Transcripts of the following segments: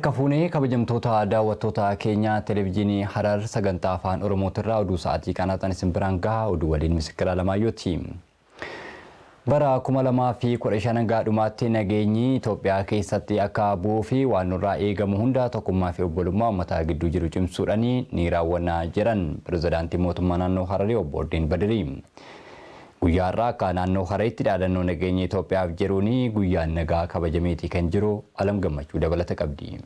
Harka fuunee kabajamtoota daawwattoota keenya televezyiinii Harar sagantaa afaan Oromootirraa oduu sa'aatii kanaatiin isin biraan gahaa oduu waliin Misikira Alamaayyootti. Bara 2015 gaadhumaatti nageenyi Itoophiyaa keessatti akka bu'uu fi waan nurraa eegamu hunda tokkummaa fi obbolummaa uummataa gidduu jiru cimsuudhaan ni raawwannaa jiran pirezidaantii mootummaa naannoo Hararii obbo Ordeen Badirii. Guyyaa irraa akka naannoo Hararitti dhaadannoo nageenya Itoophiyaaf jiruun guyyaan nagaa kabajameetii kan jiru Alam Gammachuu dabalata qabdi.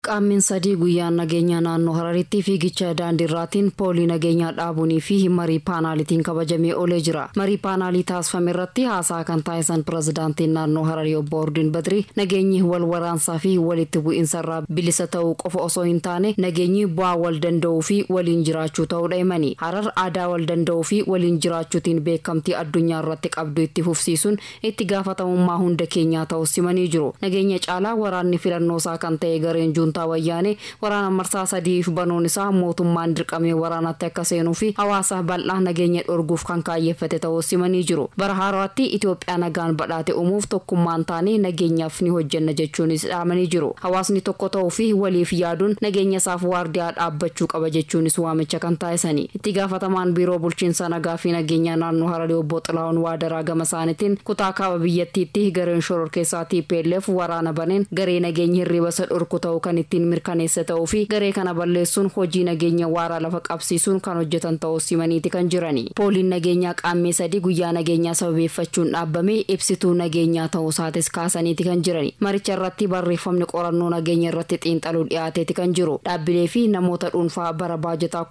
Qaamni sadii guyyaan nageenya naannoo Hararitti fiigicha daandiirraatiin poolii nageenyaa dhaabuunii fi marii paanaalitiin kabajamee oolee jira. Marii paanaalii taasifame irratti haasaa kan taasisan pirezidaantiin naannoo Hararii obbo Ordeen Badirii nageenyi wal waraansaa fi walitti bu'iinsa irraa bilisa ta'uu qofa osoo hin taane nageenyi bu'aa wal danda'uu fi waliin jiraachuu ta'uudha himani. Harar aadaa wal danda'uu fi waliin jiraachuutiin beekamtii addunyaa irratti qabdu itti fufsiisuun itti gaafatamummaa hunda keenyaa ta'uu simanii jiru. Nageenya caalaa waraanni filannoo isaa kan ta'e gareen wayyaane waraana marsaa sadiif banuun isaa mootummaan dirqamee waraanatti akka seenuu fi hawaasa bal'aa nageenya dhorguuf kan kaayeffate ta'uu simanii jiru. Bara haaraatti Itoophiyaa nagaan badhaate uumuuf tokkummaan taanee nageenyaaf ni hojjenna jechuunis dhaamanii jiru. Hawaasni tokko ta'uu fi waliif yaaduun nageenya isaaf waardiyaa dhaabbachuu qaba jechuunis waamicha kan taasisanii. Itti gaafatamaan biiroo bulchiinsa nagaa fi nageenya naannoo Hararii obbo Xilaawun Waadaraa gama isaaniitiin kutaa kaaba biyyattiitti gareen shororkeessaa TPLF waraana baneen garee nageenya hirriba isa dhorku ta'uu kan ittiin mirkaneessa ta'uu fi garee kana balleessuun hojii nageenya waaraa lafa qabsiisuun kan hojjetan ta'uu simaniiti kan jirani. Pooliin nageenyaa qaamni sadii guyyaa nageenyaa sababeeffachuun dhaabame ibsituu nageenyaa ta'uu isaatis kaasaniiti kan jirani. Maricha irratti barreeffamni qorannoo nageenya irratti xiinxaluu dhiyaateeti kan jiru. Dhaabbilee fi namoota dhuunfaa bara baajataa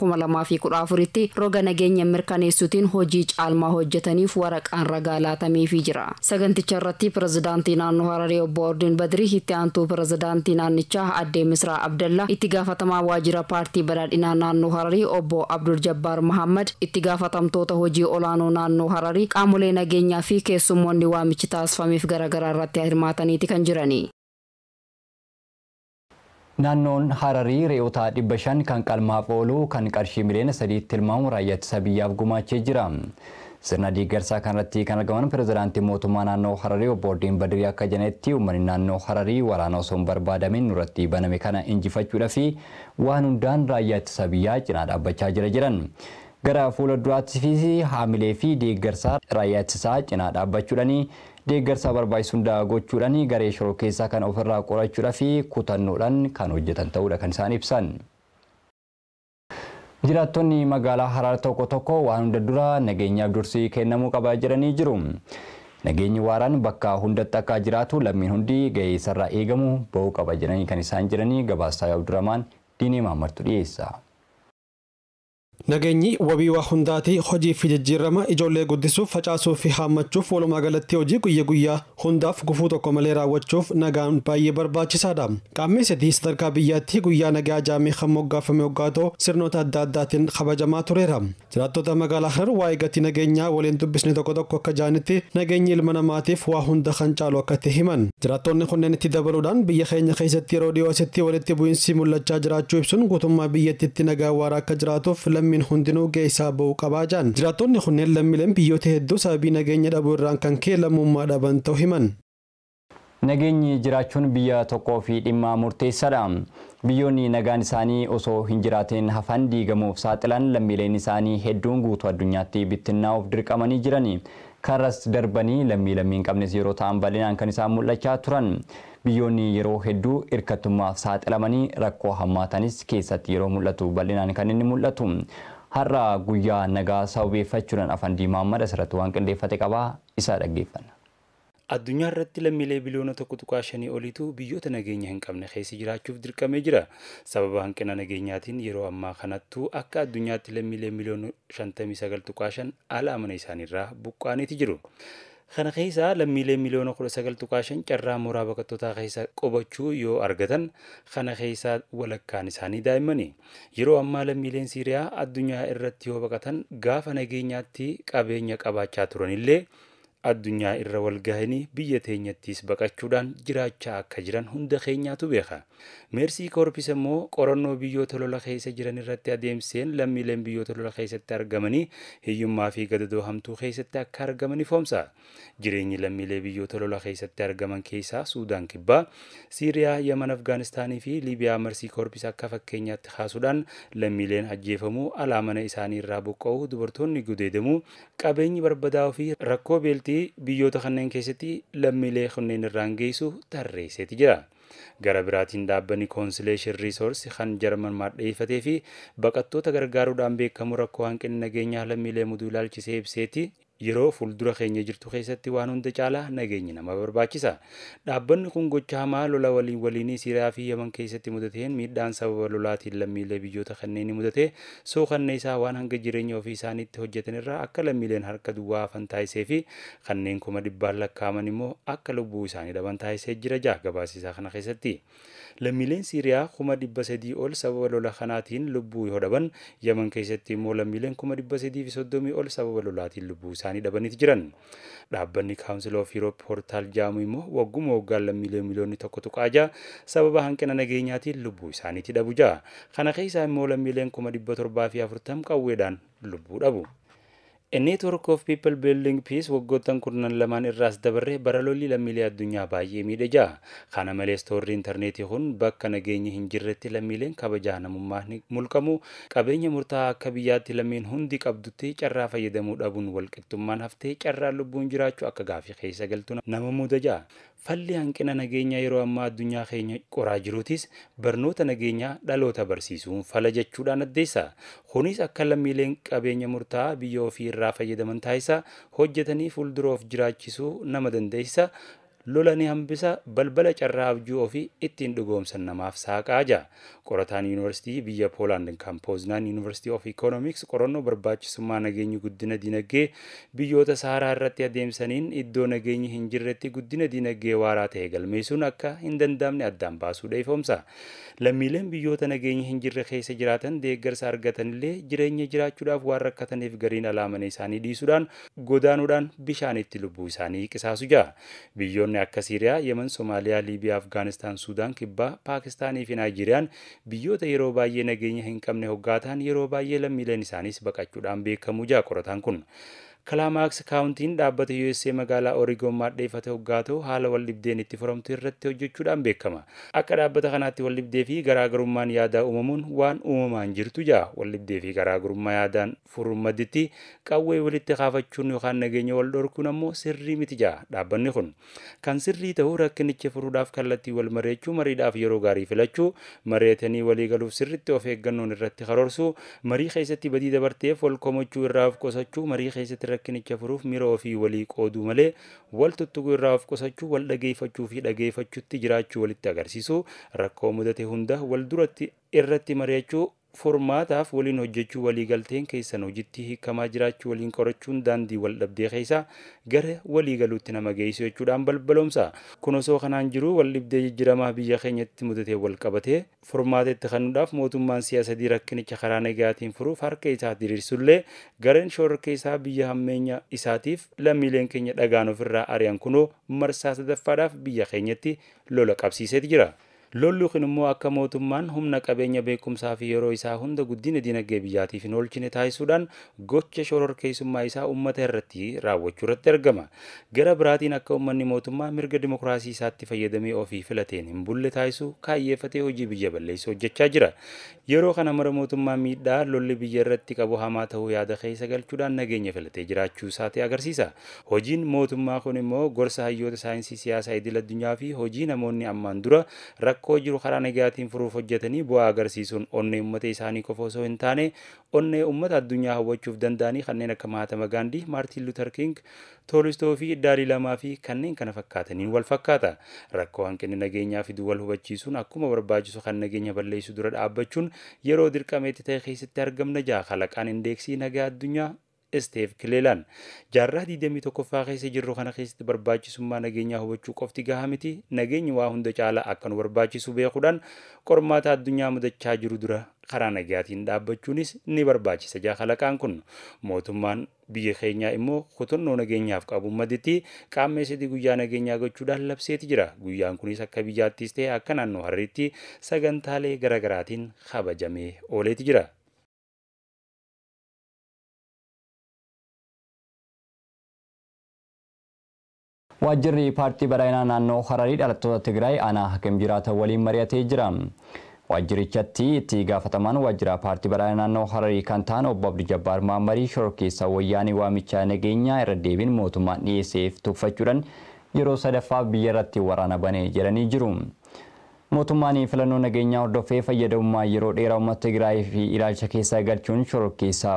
2014tti roga nageenya mirkaneessuutiin hojii caalmaa hojjetaniif waraqaan ragaa laatameefii jira. Saganticha irratti pirezidaantii naannoo Hararii obbo Ordeen Badirii itti aantuu pirezidaantii naannichaa Addee Misraa Abdallah itti gaafatamaa waajjira paartii badhaadhinaa naannoo Hararii obbo Abdul Jabbaar Muhammad itti gaafatamtoota hojii olaanoo naannoo Hararii qaamolee nageenyaa fi keessummoonni waamichi taasifameef garaagaraa irratti hirmaataniiti kan jirani. Naannoon Hararii re'oota 500 kan qalmaaf oolu kan qarshii miliyoona 3 tilmaamu raayyaa ittisa biyyaaf gumaachee jira. Sirna deeggarsaa kanarratti kan argaman pirezidaantii mootummaa naannoo Hararii obbo Ordeen Badirii akka jedhanitti uummanni naannoo Hararii waraana osoo hin barbaadamin nurratti baname kana injifachuudhaa fi waan hundaan raayyaa ittisa biyyaa cinaa dhaabbachaa jiran. Gara fuula duraatti fi haamilee fi deeggarsaa raayyaa ittisaa cinaa dhaabbachuudhaan deeggarsaa barbaachisu hunda gochuudhaan garee shororkeessaa kan ofirraa qorachuudhaa fi kutannoodhaan kan hojjetan ta'uudha kan isaan ibsan. Jiraattonni magaalaa Harar tokko waan hunda dura nageenyaaf dursii kennamuu qaba jedhanii jiru. Nageenyi waaraan bakka hundatti akka jiraatu lammiin hundi gahee isarraa eegamu ba'uu qaba jedhanii kan isaan jiranii Gabaasaa Abdurrahmaan Diinee Maammartu dhiyeessa. Nageenyi wabii waa hundaati hojii fi jijjiirama ijoollee guddisuuf facaasuuf fi haammachuuf walumaa galatti hojii guyyaa hundaaf gufuu tokko malee raawwachuuf nagaan baay'ee barbaachisaadha. Qaamni sadii sadarkaa biyyaatti guyyaa nagaa jaamee kan moggaafame hoggaatoo sirnoota adda addaatiin kabajamaa tureera. Jiraattota magaalaa Harar waa'ee gatii nageenyaa waliin dubbisni tokko akka jaanitti nageenyi ilma namaatiif waa hunda kan caalu akka itti himan. Jiraattonni kunneen itti dabaluudhaan biyya keenya keessatti yeroo dhiyoositti walitti bu'iinsi mul'achaa jiraachuu ibsuun guutummaa biyyattiitti nagaa waaraa akka jiraatuuf lammiin hundinuu geessaa ba'uu qabaa jiran. Jiraattonni kunneen lammiileen biyyoota hedduu sababii nageenya dhabuu irraan kan ka'e lammummaa dhaban ta'uu himan. Nageenyi jiraachuun biyya tokkoo fi dhimma murteessaadha. Biyyoonni nagaan isaanii osoo hin jiraatin hafan diigamuuf saaxilan lammiileen isaanii hedduun guutuu addunyaatti bittinnaa'uuf dirqamanii jirani. Karas darbanii lammiin qabnes yeroo ta'an bal'inaan kan isaan mul'achaa turan. Biyyoonni yeroo hedduu hirkattummaaf saaxilamanii rakkoo hammaatanis keessatti yeroo mul'atu bal'inaan kan inni mul'atu. Har'a guyyaa nagaa sababeeffachuudhaan Afandii Mahammad asirratti waan qindeeffate qabaa isaa dhaggeeffanna. Addunyaa irratti lammiilee biliyoona 1.5 oliitu biyyoota nageenya hin qabne keessa jiraachuuf dirqamee jira. Sababa hanqina nageenyaatiin yeroo ammaa kanattuu akka addunyaatti lammiilee miliyoona 59.5 ala amana isaaniirraa buqqaaniiti jiru. Kana keessa lammiilee miliyoona 19.5 carraa mooraa baqattootaa keessa qubachuu yoo argatan kana keessa walakkaan isaanii daa'immani. Yeroo ammaa lammiileen Siiriyaa addunyaa irratti yoo baqatan gaafa nageenyaatti qabeenya qabaachaa turanillee addunyaa irra wal gahanii biyya teenyattis baqachuudhaan jiraachaa akka jiran hunda keenyaatu beeka. Meersii Koorpis immoo qorannoo biyyoota lola keessa jiran irratti adeemseen lammiileen biyyoota lola keessatti argamanii hiyyummaa fi gadadoo hamtuu keessatti akka argaman ifoomsa. Jireenyi lammiilee biyyoota lola keessatti argaman keessaa Suudaan Kibbaa, Siiriyaa, Yaman, Afgaanistaanii fi Liibiyaa Meersii Koorpis akka fakkeenyaatti kaasuudhaan lammiileen ajjeefamuu, alaa mana isaanii irraa buqqa'uu, dubartoonni gudeedamuu, qabeenyi barbadaa'uu fi rakkoo beeltii biyyoota kanneen keessatti lammiilee kunneen irraan geessu tarreesseeti jira. Gara biraatiin dhaabbanni Constellation Resource kan Jarman maddeeffatee fi baqattoota gargaaruudhaan beekamu rakkoo hanqina nageenyaa lammiilee muduu ilaalchisee ibseeti. Yeroo fuuldura keenya jirtu keessatti waan hunda caalaa nageenyi nama barbaachisa. Dhaabbanni kun gocha hamaa lola waliinii Siiriyaa fi Yaman keessatti mudateen miidhaan sababa lolaatiin lammiilee biyyoota kanneen mudate sookanne isaa waan hanga jireenya ofii isaaniitti hojjetan irraa akka lammiileen harka duwwaa hafan taasisee fi kanneen kuma dhibbaan lakkaaman immoo akka lubbuu isaanii dhaban taasisee jira gabaasisaa kana keessatti. Lammiileen Siiriyaa kuma 300 ol sababa lola kanaatiin lubbuu yoo dhaban, Yaman keessatti immoo lammiileen kuma 330 ol sababa lolaatiin lubbuu isaanii dhabaniiti jiran. Dhaabbanni Council of Europe Portal jaamu immoo wagguma waggaan lammiilee miliyoonni 1.6 sababa hanqina nageenyaatiin lubbuu isaaniitti dhabu jira. Kana keessaa immoo lammiileen kuma 740 qawweedhaan lubbuu dhabu. A network of people building peace waggoottan kurnan lamaan irraas dabarree bara lolli lammiilee addunyaa baay'ee miidhe jira. Kana malees toorri intarneetii kun bakka nageenyi hin jirretti lammiileen kabajaa namummaa mulqamu, qabeenya murtaa'aa akka biyyaatti lammiin hundi qabdutti carraa fayyadamuu dhabuun walqixxummaan haftee carraa lubbuun jiraachuu akka gaafii keessa galtu nama muuda jira. Falli hanqina nageenyaa yeroo ammaa addunyaa keenya qoraa jiruutis barnoota nageenyaa dhaloota barsiisuun fala jechuudhaan addeessa. Kunis akka lammiileen qabeenya murtaa'aa biyya ofii irraa fayyadaman taasisa, hojjetanii fuulduroof jiraachisuu nama dandeessa, lola ni hambisa, balbala carraa abjuu ofii ittiin dhugoomsan namaaf saaqaa jira. Qorataan yuunivarsiitii biyya Poolaand kan Pooznaan University of Economics qorannoo barbaachisummaa nageenyi guddina dinagdee biyyoota Saharaa irratti adeemsaniin iddoo nageenyi hin jirretti guddina dinagdee waaraa ta'e galmeessuun akka hin danda'amne addaan baasuudha ifoomsa. Lammiileen biyyoota nageenyi hin jirre keessa jiraatan deeggarsa argatanillee jireenya jiraachuudhaaf waan rakkataniif gariin alaamana isaanii dhiisuudhaan godaanuudhaan bishaanitti lubbuu isaanii qisaasu jira. Biyyoonni akka Siiriyaa, Yemen, Somaaliyaa, Liibiyaa, Afgaanistaan, Suudaan Kibbaa, Paakistaanii fi Naayijeeriyaan biyyoota yeroo baay'ee nageenya hin qabne hoggaataan yeroo baay'ee lammiileen isaanis baqachuudhaan beekamu jira qorataan kun. Kalaamaaks kaawuntiin dhaabbata USA magaalaa Oregon maddeeffate hoggaatu haala waldhibdeen itti furamtu irratti hojjechuudhaan beekama. Akka dhaabbata kanaatti waldhibdee fi garaagarummaan yaadaa uumamuun waan uumamaan jirtu jira. Waldhibdee fi garaagarummaa yaadaan furuun madditti qawwee walitti kaafachuun yookaan nageenya wal dhorkuun ammoo sirrii miti jira dhaabbanni kun. Kan sirrii ta'uu rakkinicha furuudhaaf kallattii wal mareechuu, mariidhaaf yeroo gaarii filachuu, mareetanii walii galuuf sirriitti of eeggannoon irratti karoorsuu, marii keessatti badii dabarteef wal komachuu irraa of qusachuu, marii keessatti rakkinicha furuuf miira ofii walii qooduu malee wal tuttuquu irraa of qusachuu, wal dhageeffachuu fi dhageeffachuutti jiraachuu walitti agarsiisuu, rakkoo mudate hunda wal duratti irratti mari'achuu, furmaataaf waliin hojjechuu, waliigalteen keessan hojiitti hiikamaa jiraachuu waliin qorachuun daandii wal dhabdee keessaa gara waliigaluutti nama geessu jechuudhaan balbalomsa. Kun osoo kanaan jiru waldhibdee jijjiiramaa biyya keenyatti mudatee wal qabatee furmaatetti kennuudhaaf mootummaan siyaasadii rakkinicha karaa nagaatiin furuuf harka isaa diriirsullee gareen shororkeessaa biyya hammeenya isaatiif lammiileen keenya dhagaan ofirraa ari'an kunoo marsaa sadaffaadhaaf biyya keenyatti lola qabsiiseeti jira. Lolli kun immoo akka mootummaan humna qabeenya beekumsaa fi yeroo isaa hunda guddina dinagdee biyyaatiif hin oolchine taasisuudhaan gocha shororkeessummaa isaa uummata irratti raawwachuu irratti argama. Gara biraatiin akka uummanni mootummaa mirga dimokiraasii isaatti fayyadamee ofii filateen hin bulle taasisuu kaayyeeffatee hojii biyya balleessu hojjechaa jira. Yeroo kana mara mootummaa miidhaa lolli biyya irratti qabu hamaa ta'uu yaada keessa galchuudhaan nageenya filatee jiraachuu isaati agarsiisa. Hojiin mootummaa kun immoo gorsa hayyoota saayinsii siyaasaa idil addunyaa fi hojii namoonni ammaan dura rakkoo jiru karaa nagaatiin furuuf hojjetanii bu'aa agarsiisuun onnee uummata isaanii qofa osoo hin taane onnee uummata addunyaa hawwachuuf danda'anii kanneen akka Mahatma Gandhi, Martin Luther King, Tolstoo fi Dalai Lama fi kanneen kana fakkaataniin wal fakkaata. Rakkoo hanqinni nageenyaa fiduu wal hubachiisuun akkuma barbaachisu kan nageenya balleessu dura dhaabbachuun yeroo dirqameetti ta'e keessatti argamna jaa kalaqaan indeeksii nagaa addunyaa Steve Cleland jaarraa 21ffaa keessa jirru kana keessatti barbaachisummaa nageenyaa hubachuu qofti gahaa miti, nageenyi waa hunda caalaa akka nu barbaachisu beekuudhaan qormaata addunyaa mudachaa jiru dura karaa nagaatiin dhaabbachuunis ni barbaachisa jaakalaqaan kun mootummaan biyya keenyaa immoo kutannoo nageenyaaf qabu maditti qaammeessiti guyyaa nageenyaa gochuudhaan labseeti jira. Guyyaan kunis akka biyyaattis ta'e akka naannoo Hararitti sagantaalee garaagaraatiin kabajamee ooleeti jira. Waajjirri paartii badhaadhinaa naannoo Hararii dhalattoota Tigraay aanaa hakim jiraatan waliin mari'atee jira. Waajjirichatti itti gaafatamaan waajjira paartii badhaadhinaa naannoo Hararii kan ta'an obbo Abdii Jabbaar Maammarii shororkeessa wayyaanii waamicha nageenyaa irra deebiin mootummaan dhiyeesseef tuffachuudhaan yeroo sadaffaaf biyya irratti waraana banee jedhanii jiru. Mootummaan filannoo nageenyaa hordofee fayyadamummaa yeroo dheeraa uummata Tigraay fi ilaalcha keessa galchuun shororkeessa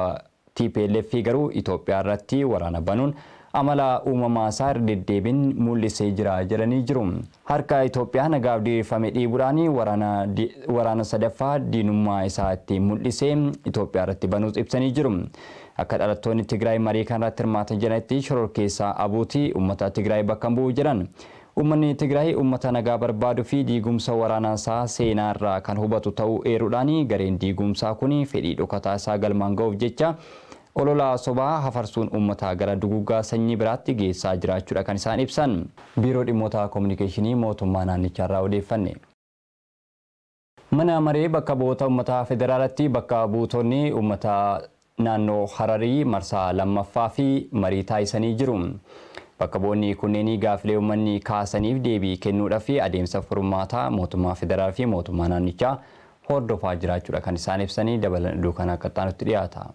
TPLF garuu Itoophiyaa irratti waraana banuun amala uumamaa isaa irra deddeebiin mul'isee jira jedhanii jiru. Harka Itoophiyaa nagaaf diriirfame dhiibuudhaan waraana sadaffaa diinummaa isaa itti mul'isee Itoophiyaa irratti banuus ibsanii jiru. Akka dhalattoonni Tigraay marii kanarratti hirmaatan jedhanitti shororkeessa abuutii uummata Tigraay bakka bu'u jedhan. Uummanni Tigraay uummata nagaa barbaaduu fi diigumsa waraanaa isaa seenaa irraa kan hubatu ta'uu eeruudhaan gareen diigumsaa kun fedhii dhokataa isaa galmaan ga'uuf jecha olola sobaa hafarsuun uummataa gara duguuggaa sanyii biraatti geessaa jiraachuudha kan isaan ibsan. Biiroo dhimmoota kominikeeshinii mootummaa naannicharraa odeeffanne. Mana maree bakka bu'oota uummataa federaalatti bakka buutonni uummata naannoo Hararii marsaa lammaffaa fi marii taasisanii jiru. Bakka bu'oonni kunneen gaafilee uummanni kaasaniif deebii kennuudhaa fi adeemsa furmaataa mootummaa federaalaa fi mootummaa naannichaa hordofaa jiraachuudha kan isaan ibsanii dabalan kan akka ta'anitti dhiyaata.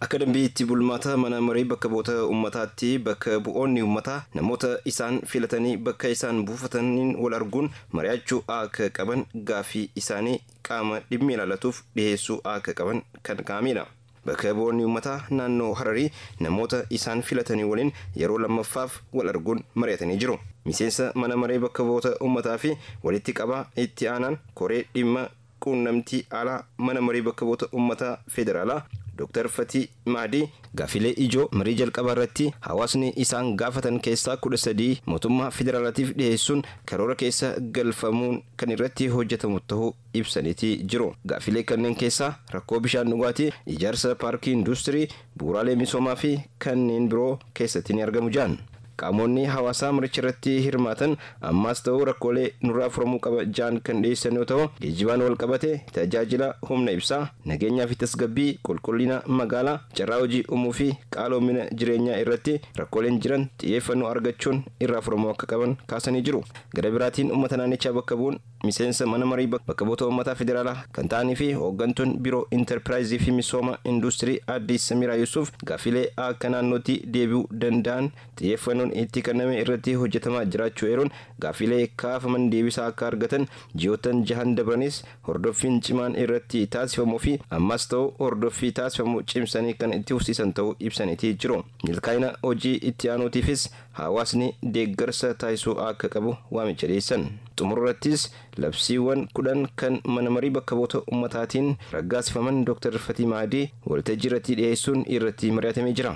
Akka dambiitti bulmaata mana maree bakka bu'oota uummataatti bakka bu'oonni uummataa namoota isaan filatanii bakka isaan buufataniin wal arguun mari'achuu akka qaban gaafii isaanii qaama dhimmi ilaalatuuf dhiyeessuu akka qaban kan kaa'amedha. Bakka bu'oonni uummataa naannoo Hararii namoota isaan filatanii waliin yeroo lammaffaaf wal arguun mari'atanii jiru. Miseensa mana maree bakka bu'oota uummataa fi walitti qabaa itti aanaan koree dhimma quunnamtii alaa mana maree bakka bu'oota uummataa federaalaa Dr. Fatii Maadii gaafilee ijoo marii jalqabaa irratti hawaasni isaan gaafatan keessaa 13 mootummaa federaalaatiif dhiyeessuun karoora keessa galfamuun kan irratti hojjetamu ta'uu ibsaniiti jiru. Gaafilee kanneen keessaa rakkoo bishaan dhugaatii, ijaarsa paarkii industirii, bu'uuraalee misoomaa fi kanneen biroo keessatti ni argamu jedhan. Qaamonni hawaasaa maricha irratti hirmaatan ammaas ta'uu rakkoolee nurraa furamuu qaba jedhan kan dhiyeessan yoo ta'u, geejjibaan wal qabate tajaajila humna ibsaa, nageenyaa fi tasgabbii, qulqullina magaalaa, carraa hojii uumuu fi qaaloomina jireenyaa irratti rakkooleen jiran xiyyeeffannoo argachuun irraa furamuu akka qaban kaasanii jiru. Gara biraatiin uummata naannichaa bakka bu'uun miseensa mana marii bakka bu'oota uummataa federaalaa kan ta'anii fi hooggantuun biiroo intarpiraayizii fi misooma industirii Addis Samiraa Yuusuf gaafilee akka naannootti deebi'uu danda'an xiyyeeffannoo itti kenname irratti hojjetamaa jiraachuu eeruun gaafilee kaafaman deebisaa akka argatan ji'ootan 6 dabranis hordoffiin cimaan irratti taasifamuu fi ammas ta'u hordoffii taasifamu cimsanii kan itti fufsiisan ta'uu ibsaniiti jiru. Milkaa'ina hojii itti aanuutiifis hawaasni deeggarsa taasisuu akka qabu waamicha dhiyeessan. Xumurrattis labsiiwwan 10 kan mana marii bakka bu'oota uummataatiin raggaasifaman Dr. Fatii Maadii waltajjii irratti dhiyeessuun irratti mari'atamee jira.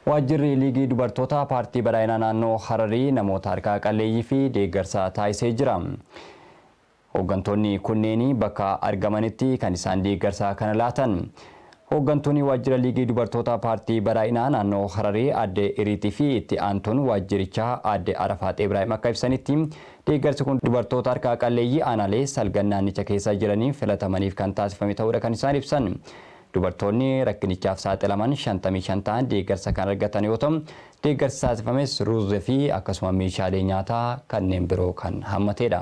Waajjirri liigii dubartoota paartii badhaadhinaa naannoo Hararii namoota harkaa qalleeyyii fi deeggarsa taasisee jira. Hooggantoonni kunneen bakka argamanitti kan isaan deeggarsa kana laatan. Hooggantoonni waajjira liigii dubartoota paartii badhaadhinaa naannoo Hararii adde Iriitii fi itti aantuun waajjirichaa adde Arafaat Ibraahim akka ibsanitti deeggarsi kun dubartoota harkaa qalleeyyii aanaalee salgan naannicha keessa jiraniif filatamaniif kan taasifame ta'uudha kan isaan ibsan. Dubartoonni rakkinichaaf saaxilaman 55 ta'an deeggarsa kan argatan yoo ta'u, deeggarsi taasifames ruuzii fi akkasuma meeshaalee nyaataa kanneen biroo kan hammatedha.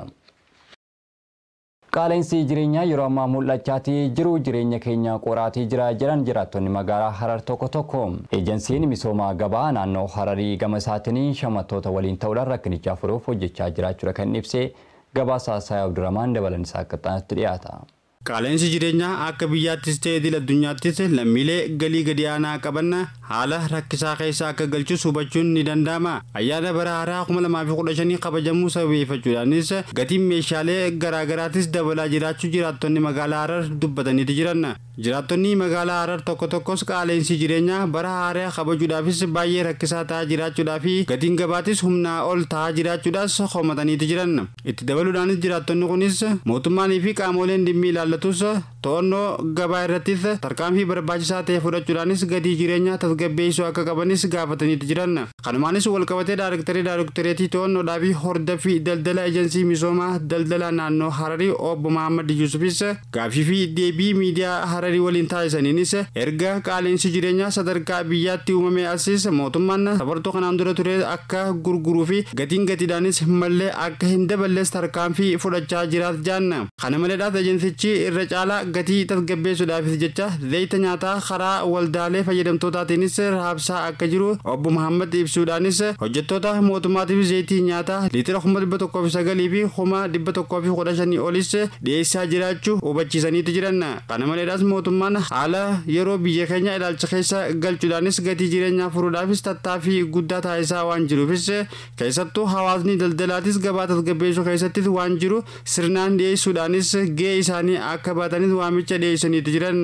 Qaala'insi jireenyaa yeroo ammaa mul'achaatii jiru jireenya keenya qoraatii jira jedhan jiraattonni magaalaa Harar tokko tokko. Eejensiin misooma gabaa naannoo Hararii gama isaatiin shamartoota waliin ta'uudhaan rakkinicha furuuf hojjechaa jiraachuudha kan ibse. Gabaasaa Saayii Abdurrahmaan dabalan isaa akka ta'anitti dhiyaata. Qaaleensi jireenyaa akka biyyaattis ta'ee idil addunyaattis lammiilee galii gadi aanaa qaban haala rakkisaa keessa akka galchus hubachuun ni danda'ama. Ayyaana bara haaraa 2015 kabajamuu sababeeffachuudhaanis gatiin meeshaalee garaagaraatis dabalaa jiraachuu jiraattonni magaalaa Harar dubbataniiti jiran. Jiraattonni magaalaa Harar tokko tokkos qaaleensi jireenyaa bara haaraa kabajuudhaafis baay'ee rakkisaa ta'aa jiraachuudhaa fi gatiin gabaatis humnaa ol ta'aa jiraachuudhaas qomataniiti jiran. Itti dabaluudhaanis jiraattonni kunis mootummaanii fi qaamoleen dhimmi ilaallatus to'annoo gabaa irrattis tarkaanfii barbaachisaa ta'e fudhachuudhaanis gatii jireenyaa tasgabbeessuu akka qabanis gaafataniiti jiran. Kanumaanis walqabatee daarektereetii to'annoodhaa fi hordoffii daldala ejensii misoomaa daldala naannoo Hararii obbo Mahammad Yusufis gaaffii fi deebii miidiyaa Hararii waliin taasisaniinis erga qaaleensi jireenyaa sadarkaa biyyaatti uumamee asis mootummaan safartuu kanaan dura ture akka gurguruu fi gatiin gatiidhaanis mallee akka hin daballes tarkaanfii fudhachaa jiraat jaanna. Kana maleedhaas ejensichi irra caalaa gatii tasgabbeessuudhaafis jecha zayita nyaataa karaa waldaalee fayyadamtootaatiinis raabsaa akka jiru obbo Mahammad ibsuudhaanis hojjettoota mootummaatiif zayitii nyaataa liitira 1,109 fi 1,115 olis dhiyeessaa jiraachuu hubachiisaniiti jiran. Kana maleedhaas mootummaan haala yeroo biyya keenya ilaalcha keessa galchuudhaanis gatii jireenyaa furuudhaafis tattaaffii guddaa taasisaa waan jiruufis keessattuu hawaasni daldalaatis gabaa tasgabbeessuu keessattis waan jiru sirnaan dhiyeessuudhaanis gahee isaanii akka baatanis waamicha dhiyeessaniiti jiran.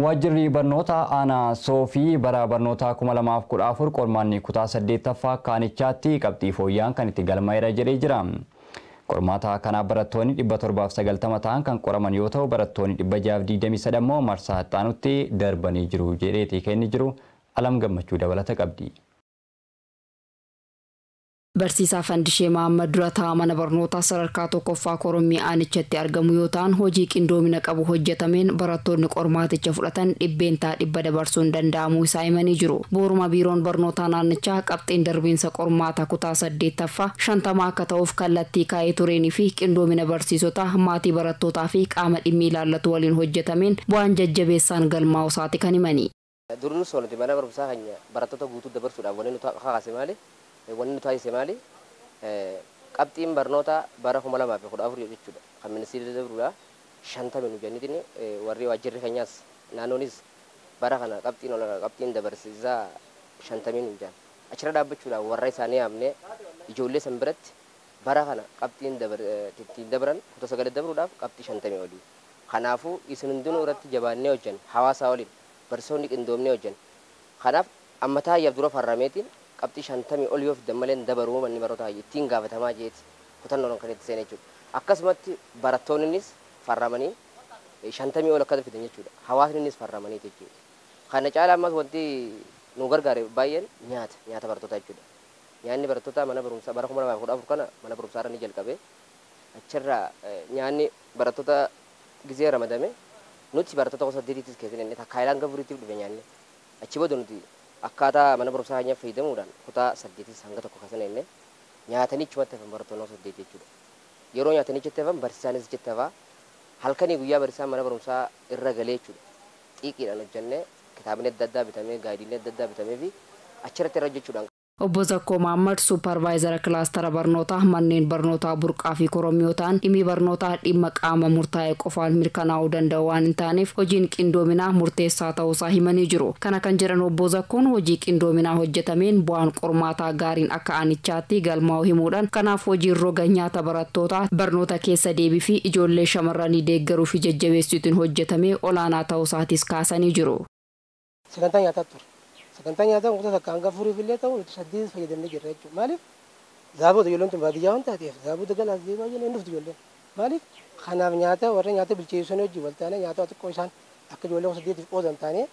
Waajjirri barnoota aanaa Soofii bara barnoota 2014 qormaanni kutaa 8ffaa kaanichaatti qabxii fooyyaan kan itti galmaa'eera jedhee jira. Qormaata kana barattoonni 790 ta'an kan qoraman yoo ta'u barattoonni 623 immoo marsaa ittaanutti darbanii jiru jedheetii kenni jiru. Alam Gammachuu dabalata qabdi. Barsiisaa Fandishee Mahammad Durataa mana barnootaa sadarkaa tokkoffaa Korommii Aanichatti argamu yoo ta'an hojii qindoomina qabu hojjetameen barattoonni qormaaticha fudhatan 100% dabarsuun danda'amuu isaa himanii jiru. Booruma biiroon barnootaa naannichaa qabxiin darbiinsa qormaata kutaa 8ffaa 50 akka ta'uuf kallattii kaa'ee tureenii fi qindoomina barsiisota maatii barattootaa fi qaama dhimmi ilaallatu waliin hojjetameen bu'aan jajjabeessaan galmaa'uu isaati kan himani. Durni soolati mana barumsaa keenya barattoota guutuu dabarsuudhaaf wanni nuti kaase maali? Wanni nuti taasise maali? Qabxiin barnoota bara 2014 jechuudha. Kan ministeerri dabaruudha 50 nu jennitiin warri waajjirri keenyaas naannoonis bara kana qabxiin dabarsiisaa 50 nu jaan. Achirra dhaabbachuudhaan warra isaanii yaamne ijoollee san biratti bara kana qabxiin dabaran kutaa 9 dabaruudhaaf qabxii 50 olii. Kanaafuu isin hundinuu irratti jabaannee hojjan hawaasaa waliin barsoonni qindoomnee hojjan. Kanaaf amma taayyaaf dura farrameetiin qabxii 50 ol yoo fidan malee dabaruu manni barootaa ittiin gaafatamaa jeeti kutannoon kan itti seenee jechuudha. Akkasumatti barattoonnis farramanii 50 ol akka fidan jechuudha. Hawaasnis farramanii jechuudha. Kana caalaa ammas wanti nu gargaare baay'een nyaata barattootaa jechuudha. Nyaanni barattootaa mana barumsaa bara 2014 kana mana barumsaa irra ni jalqabe. Achirraa nyaanni barattoota gizee ramadame nuti barattoota gosa diriitis keessatti takkaayilaan gaburiitiif dhufe nyaanni. Achi booda nuti akkaataa mana barumsaa keenyaaf fayyadamuudhaan kutaa 8 hanga tokko kasan enne nyaatanii chumatti hafan barattoonni 8 jechuudha. Yeroo nyaatanii jettee hafan barsiisaanis jettee hafaa halkanii guyyaa barsiisaan mana barumsaa irra galee jechuudha. Xiiqiidhaan hojjennee kitaabni adda addaa bitamee gaadiilee adda addaa bitamee fi achirratti irra jechuudhaan. Obbo Zakkoo Mahammad Supervisor Kilaastara barnootaa manneen barnootaa burqaa fi korommii yoo ta'an dhimmi barnootaa dhimma qaama murtaa'e qofaan mirkanaa'uu danda'u waan hin taaneef hojiin qindoominaa murteessaa ta'uusaa himanii jiru. Kana kan jedhan Obbo Zakkoon hojii qindoominaa hojjetameen bu'aan qormaataa gaariin akka aanichaatti galmaa'u himuudhaan kanaaf hojiin roga nyaata barattootaa barnoota keessa deebii fi ijoollee shamarranii deeggaruu fi jajjabeessuutiin hojjetamee olaanaa ta'uusaatis kaasanii jiru. Sagantaa nyaataa kutaa takka hanga furii fillee ta'u nuti 8 fayyadamnee jirra jechuudha. Maaliif zaaboota ijoolleen tun baadiyyaa waan taateef zaaboota galaas deemaa jiran hin dhuftu ijoolleen. Maaliif kanaaf nyaata warra nyaata bilcheessuun hojii wal taanee nyaata xiqqoo isaan akka ijoollee 8tiif qoodan taanee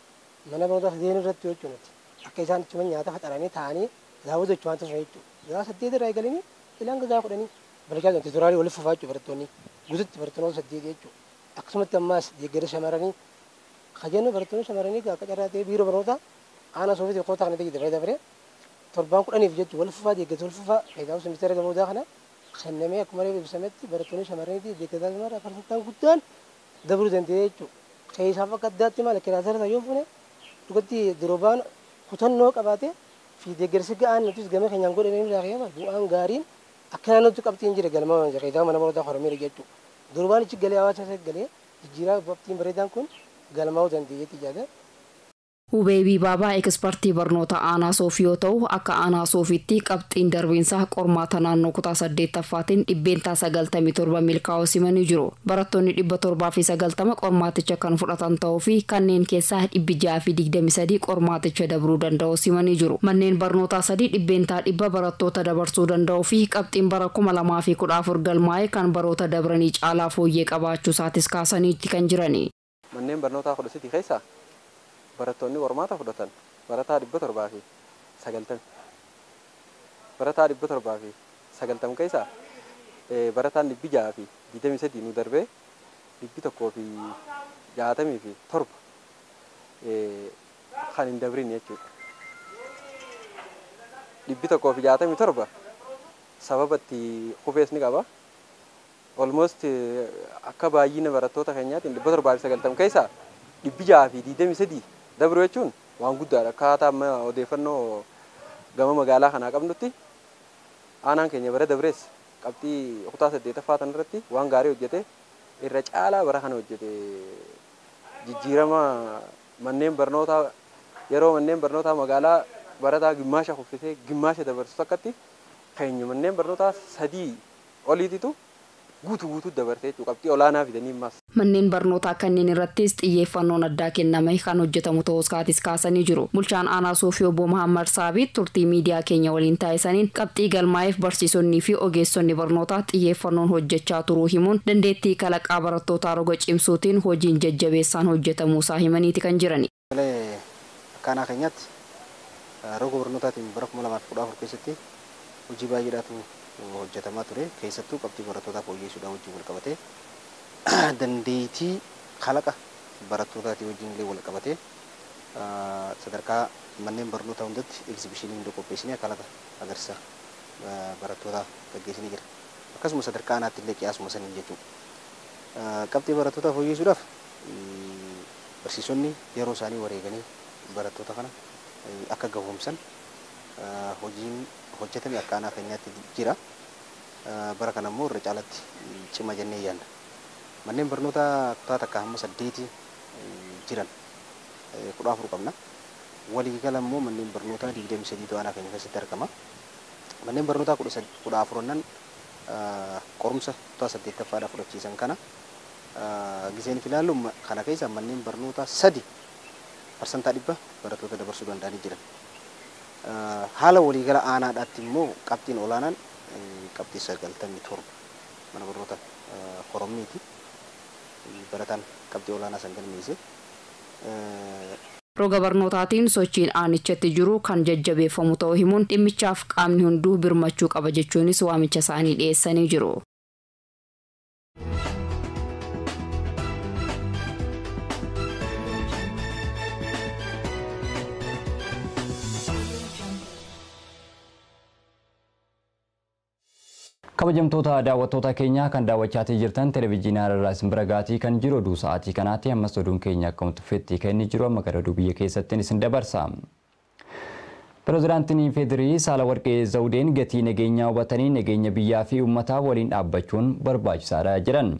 mana barumsaa 8 irratti jechuudha nuti. Akka isaan ichuma nyaata faxaranii taa'anii zaaboota ichumaan taasisan jechuudha. Zaa 8 irraa eegalanii ilaan gazaa 10 barjaa kan tiitoraalii waliif fufaa jechuudha barattoonni guututti barattoonni 8 jechuudha. Akkasumatti ammaas deeggarsa shamarranii kajennu barattoonni shamarranii akka carraa ta'ee biiroo barnootaa Ana Soofii kota kana tegi dabre torban kudhaniif jechuun wal fufaa deeggarsa wal fufaa faayidaa ministeera gamoodaa kana kennamee akkuma ibsametti barattoonni shamarraniiti deeggarsa mara parsantaan guddaan dabaluu danda'e jechuudha. Keessaaf akka addaatti maal kiraasara yoo fune dhugatti diroobaan kutannoo qabaate fi deeggarsi ga'aan nutis gama keenyaan godhamee raafee bu'aan gaariin akka naannootti qabxiin jira galma faayidaa mana barnootaa horamee jechuudha. Diroobaan ichi galee hawaasa galee jijjiiraa qabxiin bareedaan kun galmaa'uu dandeetti jedha. Hubeebii baabaa ekspertii barnoota aanaa Soofii yoo ta'u akka aanaa Soofiitti qabxiin darbiinsaa qormaata naannoo kutaa 8ffaatiin 97 milkaa'uu simanii jiru. Barattoonni 790 qormaaticha kan fudhatan ta'uu fi kanneen keessaa 623 qormaaticha dabruu danda'u simanii jiru. Manneen barnootaa 300 barattoota dabarsuu danda'uu fi qabxiin bara 2014 galmaa'ee kan baroota dabranii caalaa fooyyee qabaachuu isaatis kaasaniitti kan jirani. Manneen barnootaa 10 keessaa barattoonni qormaata fudhatan barataa 790 barataa 790 keessaa barataan 623 nu darbee 167 kan hin dabrin jechuudha. 167 sababatti hubees ni qaba. Almost akka baay'ina barattoota keenyaatti 790 keessaa 623 dabru jechuun waan guddaadha. Akkaataa amma odeeffannoo gama magaalaa kanaa qabnutti aanaan keenya bara dabrees qabxii kutaa 8ffaa irratti waan gaarii hojjete irra caalaa bara kana hojjete jijjiirama manneen barnootaa yeroo manneen barnootaa magaalaa barataa gimmaasha kuffisee gimmaasha dabarsu akkatti keenya manneen barnootaa 3 oliititu guutuu dabartee qabxii olaanaa fidanii mas. Manneen barnootaa kanneen irrattis xiyyeeffannoon addaa kenname kan hojjetamu ta'us kaasanii jiru. Bulchaan aanaa Soofii obbo Muhammad Saabiit turtii miidiyaa keenya waliin taasisaniin qabxii galmaa'eef barsiisonni fi ogeessonni barnootaa xiyyeeffannoon hojjechaa turuu himuun dandeettii kalaqaa barattootaa roga cimsuutiin hojiin jajjabeessaan hojjetamuu isaa himaniiti kan jirani. Akkaanaa keenyatti roga barnootaatiin bara 2014 keessatti hojii baay'eedhaatu hojjetamaa ture. Keessattuu qabxii barattootaa fooyyessuudhaan wajjin wal qabatee dandeettii kalaqa barattootaati wajjin illee wal qabatee sadarkaa manneen barnootaa hundatti egzibishinii hunda qopheessinee kalaqa agarsiisa barattootaa gaggeessinee jira. Akkasuma sadarkaa aanaatti illee qiyaasuma saniin jechuudha. Qabxii barattootaa fooyyessuudhaaf barsiisonni yeroo isaanii wareeganii barattoota kana akka gahoomsan hojiin hojjetame akka aanaa keenyaatti jira. Bara kana immoo irra caalatti cima jennee yaadna. Manneen barnootaa kutaa takka hamma 8 jiran 14 qabna. Walii gala immoo manneen barnootaa 23 aanaa keenya keessatti argama. Manneen barnootaa 14 qorumsa kutaa 8ffaadhaaf fudhachiisan kana giseen filaallu kana keessa manneen barnootaa 3% barattoota dabarsuu danda'anii jiran. Haala waliigala aanaadhaatti immoo qabxiin olaanaan qabxii 97 mana barnoota Oromiyyaati. Barataan qabxii olaanaa san galmeesse. Roga barnootaatiin sochiin aanichatti jiru kan jajjabeeffamu ta'uu himuun dhimmichaaf qaamni hunduu birmachuu qaba jechuunis waamicha isaanii dhiyeessanii jiru. Kabajamtoota daawwattoota keenyaa kan daawwachaa jirtan televezyiinii Hararii isin bira gaatii kan jiru oduu sa'aatii kanaatti ammas oduun keenya akkuma tuffetti kan inni jiru amma gara oduu biyya keessatti isin dabarsa. Pireezidaantiin Federii Saalawarqee Zawudeen gatii nageenyaa hubatanii nageenya biyyaa fi uummataa waliin dhaabbachuun barbaachisaadha jedhan.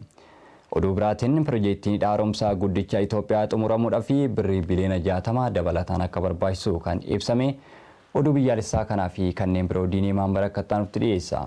Oduu biraatiin piroojeektiin haaromsaa guddicha Itoophiyaa xumuramuudhaaf birrii biliyoona 60 dabalataan akka barbaachisu kan ibsame. Oduu biyyaalessaa kanaa fi kanneen biroo diinii maambara akka ta'anitti dhiyeessa.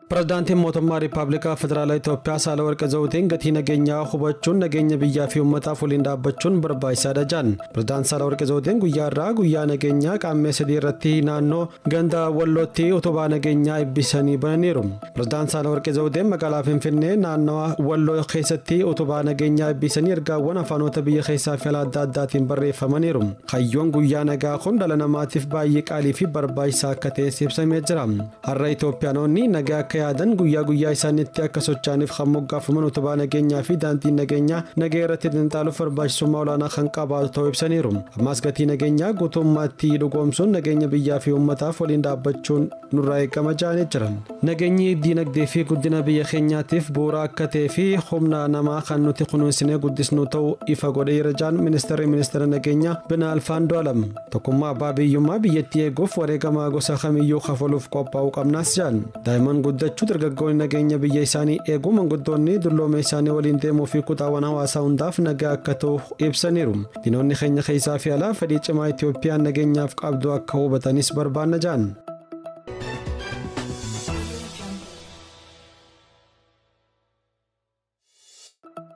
Pireezidaantiin mootummaa Riippaabilikaa Federaalaa Itoophiyaa Saalawarqee Zawudeen gatii nageenyaa hubachuun nageenya biyyaa fi uummataaf waliin dhaabbachuun barbaachisaadha jedhan. Pireezidaant Saalawarqee Zawudeen guyyaa irraa guyyaa nageenyaa qaammee 3 irratti naannoo ganda Wallootti utubaa nageenyaa eebbisanii bananiiru. Pireezidaant Saalawarqee Zawudeen magaalaa Finfinnee naannoo Walloo keessatti utubaa nageenyaa eebbisanii ergaawwan afaanota biyya keessaa fi alaa adda addaatiin barreeffamaniiru. Hayyoon guyyaa nagaa kun dhala namaatiif baay'ee qaalii fi barbaachisaa akka ta'es ibsamee jira. Har'a Itoophiyaanonni nagaa yaadan guyyaa isaaniitti akka sochaaniif kan moggaafaman utubaa nageenyaa fi daandiin nageenyaa nagee irratti xinxaaluuf barbaachisummaa olaanaa kan qabaatu ta'uu ibsaniiru. Ammas gatii nageenyaa guutummaatti dhugoomsuun nageenya biyyaa fi uummataaf waliin dhaabbachuun nurraa eegama jedhanii jiran. Nageenyi diinagdee fi guddina biyya keenyaatiif bu'uura akka ta'ee fi humna namaa kan nuti kunuunsinee guddisnu ta'uu ifa godhee jiraan ministeera nageenyaa Binaal Faandu'aalam. Tokkummaa abbaa biyyummaa biyyattii eeguuf wareegama gosa kamiyyuu kafaluuf qophaa'uu qabnaas jedhan. Daa'imman guddachuu dargaggoonni nageenya biyya isaanii eeguu manguddoonni dulloome isaanii waliin deemuu fi kutaawwan hawaasaa hundaaf nagaa akka ta'u ibsaniiru. Diinonni keenya keessaa fi alaa fedhii cimaa Itoophiyaan nageenyaaf qabdu akka hubatanis barbaanna jaan.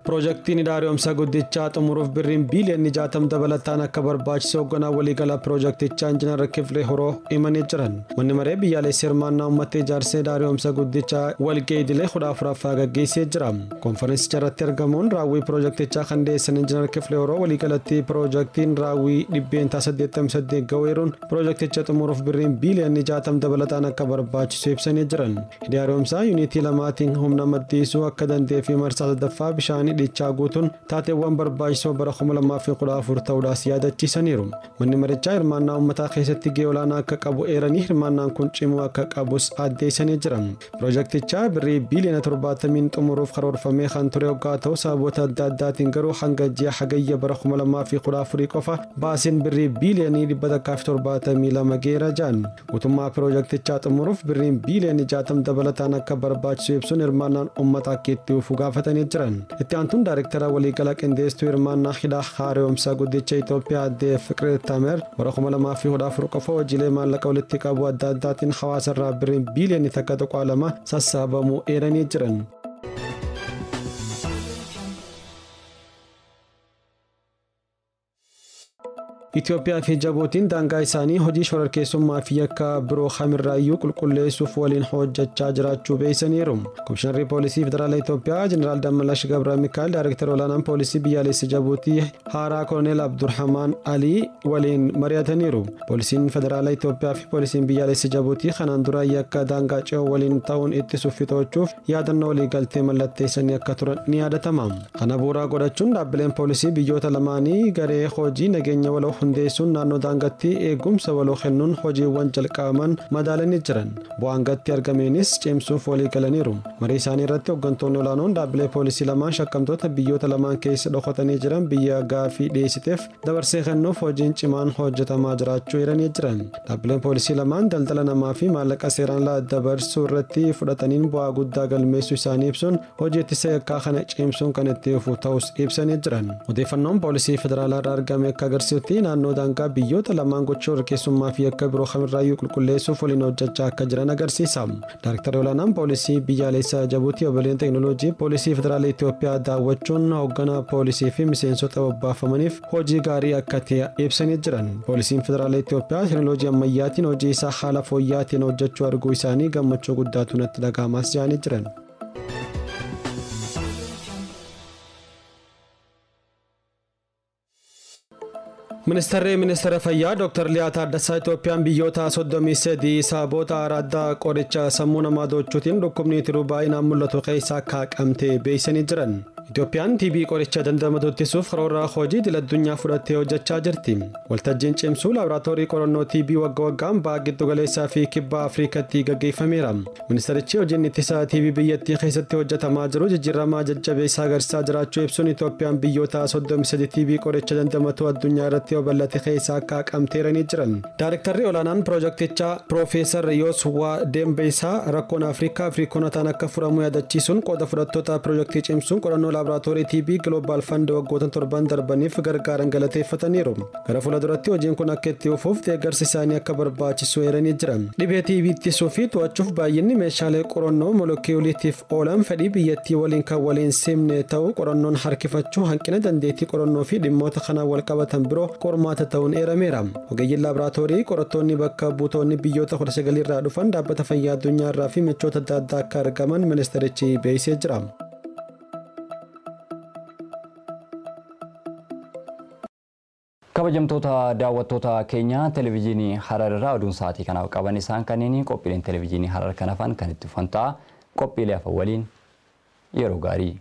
Projektiin idaari'umsa guddichaa xumuruuf birriin biiliyoonii 60 dabalataan akka barbaachisu hoogganaa waliigalaa projektichaa Injiinar Kifilee Horoo himanii jiran. Manni maree biyyaalessaa hirmaannaa uummata ijaarsa idaari'umsa guddichaa walga'ii idilee 14ffaa gaggeessee jira. Konferensicha irratti argamuun raawwii projektichaa kan dhiyeessan Injiinar Kifilee Horoo waliigalatti projektiin raawwii 88 ga'eeruun projekticha xumuruuf birriin biiliyoonii 60 dabalataan akka barbaachisu ibsanii jiran. Idaari'umsa yuunitii lamaatiin humna maddisiisuu akka danda'ee fi marsaa sadaffaa bishaanii dhichaa guutuun taateewwan barbaachisoo bara 2014 ta'uudhaas yaadachiisaniiru. Manni marichaa hirmaannaa uummataa keessatti gahee olaanaa akka qabu eeranii hirmaannaan kun cimuu akka qabus addeessanii jiran. Projektichaa birrii biiliyoona 70 xumuruuf karoorfamee kan ture hoggaa ta'u sababoota adda addaatiin garuu hanga ji'a hagayya bara 2014 qofa baasiin birrii biiliyoonii 172 geera jaan. Guutummaa projektichaa xumuruuf birriin biiliyoonii 60 dabalataan akka barbaachisu ibsuun hirmaannaan uummataa akka itti fufu gaafatanii jiran. Tun Daayirektara waliigalaa qindeessituu hirmaannaa hidha haaromsa guddicha Itoophiyaa addee Fiqireet Taamer bara 2014 qofa hojiilee maallaqa walitti qabu adda addaatiin hawaasa irraa birriin biiliyoonii 1.2 sassaabamuu eeranii jiran. Itoophiyaa fi Jabuutiin daangaa isaanii hojii shororkeessummaa fi yakka biroo kamirraayyuu qulqulleessuuf waliin hojjechaa jiraachuu beeksaniiru. Komishinarri Poolisii Federaalaa Itoophiyaa Jeneraal Dammalash Gabra Mikaa'el Daayirektara olaanaan Poolisii Biyyaalessaa Jabuutii Haaraa Koloneel Abdurrahmaan Alii waliin mari'ataniiru. Poolisiin Federaalaa Itoophiyaa fi Poolisiin Biyyaalessaa Jabuutii kanaan dura yakka daangaa ce'uu waliin ta'uun ittisuuf fi to'achuuf yaadannoo waliigaltee mallatteessanii akka turan ni yaadatama. Kana bu'uura godhachuun dhaabbileen poolisii biyyoota lamaanii garee hojii nageenya waloo hundeessuun naannoo daangaatti eegumsa waloo kennuun hojiiwwan jalqabaman madaalanii jiran. Bu'aan gatti argameenis cimsuuf walii galaniiru. Marii isaanii irratti hooggantoonni olaanoon dhaabbilee poolisii lamaan shakkamtoota biyyoota lamaan keessa dhokatanii jiran biyya gaafii dhiyeessiteef dabarsee kennuuf hojiin cimaan hojjetamaa jiraachuu eeranii jiran. Dhaabbileen poolisii lamaan daldala namaa fi maallaqa seeraan ala dabarsuu irratti fudhataniin bu'aa guddaa galmeessuu isaanii ibsuun hojii ittisa yakkaa kana cimsuun kan itti fufu ta'us ibsanii jiran. Odeeffannoon poolisii federaalaa irraa argame akka agarsiisutti naannoo daangaa biyyoota lamaan gocha shororkeessummaa fi yakka biroo kamirraayyuu qulqulleessuuf waliin hojjechaa akka jiran agarsiisa. Daayirektara olaanaan poolisii biyyaalessaa Jabuutii ogeeyyiin teekinooloojii poolisii federaalaa Itoophiyaa daawwachuun hoogganaa poolisii fi miseensota bobbaafamaniif hojii gaarii akka ta'e ibsanii jiran. Poolisiin federaalaa Itoophiyaa teekinooloojii ammayyaatiin hojii isaa haala fooyya'aatiin hojjechuu arguu isaanii gammachuu guddaatu natti dhaga'amas jedhanii jiran. Ministeera Fayyaa Dr. Liyaa Taaddasaa Itoophiyaan biyyoota 33 sababoota addaa qoricha sammuu namaa doochuutiin dhukkubni tiruu baay'inaan mul'atu keessaa akka qabamte beeksisanii jiran. Itoophiyaan TB qoricha dandamatu ittisuuf karoora hojii idil-addunyaa fudhattee hojjechaa jirti. Waltajjiin cimsuu laaboraatoorii qorannoo TB waggaa waggaan baha giddu galeessaa fi kibba Afrikaatti gaggeeffameera. Ministeerichi hojiin ittisa TB biyyattii keessatti hojjetamaa jiru jijjiiramaa jajjabeessaa agarsiisaa jiraachuu ibsuun Itoophiyaan biyyoota 33 TB qoricha dandamatu addunyaa irratti bal'ate keessaa akka qabamteeranii jiran. Daayirektarri olaanaan piroojeektichaa Piroofeesar Yooswaa Dembeesaa rakkoon Afrikoonotaan akka furamu yaadachiisuun qooda fudhattoota piroojeektii cimsuun qorannoo laaboraatoorii TB Global Fund waggoota 7 darbaniif gargaaran galateeffataniiru. Gara fuulduratti hojiin kun akka itti fufuuf deeggarsi isaanii akka barbaachisu eeranii jiran. Dhibee TB ittisuu fi to'achuuf baay'inni meeshaalee qorannoo molekiyuuliitiif oolan fedhii biyyattii waliin kan waliin simne ta'uu qorannoon harkifachuu hanqina dandeettii qorannoo fi dhimmoota kanaan wal qabatan biroo qormaata ta'uun eerameera. Ogeeyyiin laaboraatoorii qorattoonni bakka buutoonni biyyoota 19 irraa dhufan dhaabbata fayyaa addunyaa irraa fi michoota adda addaa akka argaman ministeerichi beeksisee jira. Kabajamtoota daawwattoota keenya televezyiinii Harar irraa oduun sa'aatii kanaaf qaban isaan kanneen qophiileen televezyiinii Harar kan hafan kan itti fufan ta'a. Qophiilee hafan waliin yeroo gaarii.